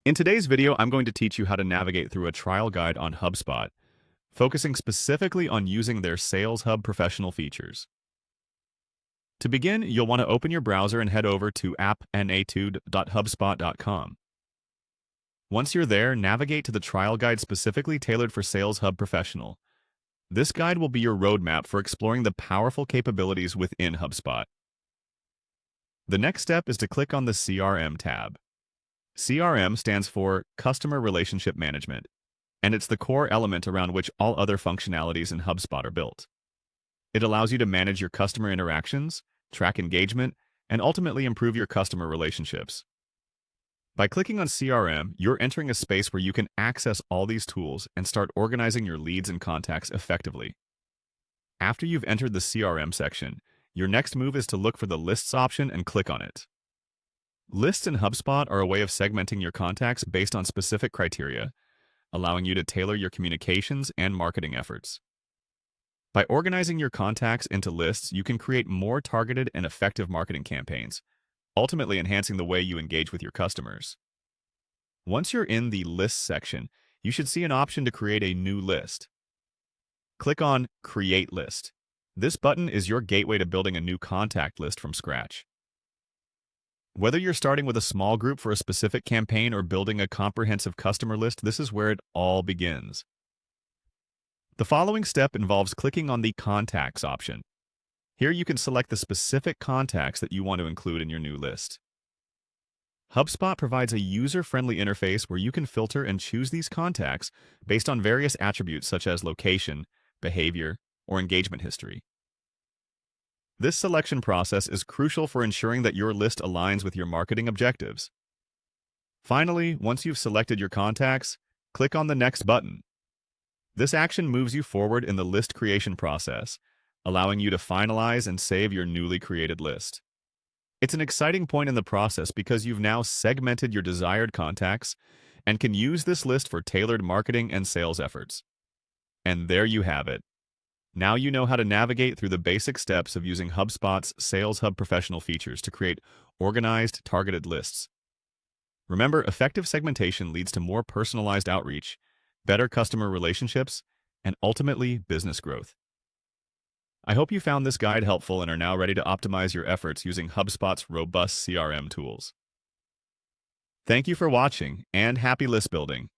In today's video, I'm going to teach you how to navigate through a trial guide on HubSpot, focusing specifically on using their Sales Hub professional features. To begin, you'll want to open your browser and head over to appnetude.hubspot.com. Once you're there, navigate to the trial guide specifically tailored for Sales Hub Professional. This guide will be your roadmap for exploring the powerful capabilities within HubSpot. The next step is to click on the CRM tab. CRM stands for Customer Relationship Management, and it's the core element around which all other functionalities in HubSpot are built. It allows you to manage your customer interactions, track engagement, and ultimately improve your customer relationships. By clicking on CRM, you're entering a space where you can access all these tools and start organizing your leads and contacts effectively. After you've entered the CRM section, your next move is to look for the Lists option and click on it. Lists in HubSpot are a way of segmenting your contacts based on specific criteria, allowing you to tailor your communications and marketing efforts. By organizing your contacts into lists, you can create more targeted and effective marketing campaigns, ultimately enhancing the way you engage with your customers. Once you're in the Lists section, you should see an option to create a new list. Click on Create List. This button is your gateway to building a new contact list from scratch. Whether you're starting with a small group for a specific campaign or building a comprehensive customer list, this is where it all begins. The following step involves clicking on the Contacts option. Here you can select the specific contacts that you want to include in your new list. HubSpot provides a user-friendly interface where you can filter and choose these contacts based on various attributes such as location, behavior, or engagement history. This selection process is crucial for ensuring that your list aligns with your marketing objectives. Finally, once you've selected your contacts, click on the Next button. This action moves you forward in the list creation process, allowing you to finalize and save your newly created list. It's an exciting point in the process because you've now segmented your desired contacts and can use this list for tailored marketing and sales efforts. And there you have it. Now you know how to navigate through the basic steps of using HubSpot's Sales Hub professional features to create organized, targeted lists. Remember, effective segmentation leads to more personalized outreach, better customer relationships, and ultimately business growth. I hope you found this guide helpful and are now ready to optimize your efforts using HubSpot's robust CRM tools. Thank you for watching, and happy list building!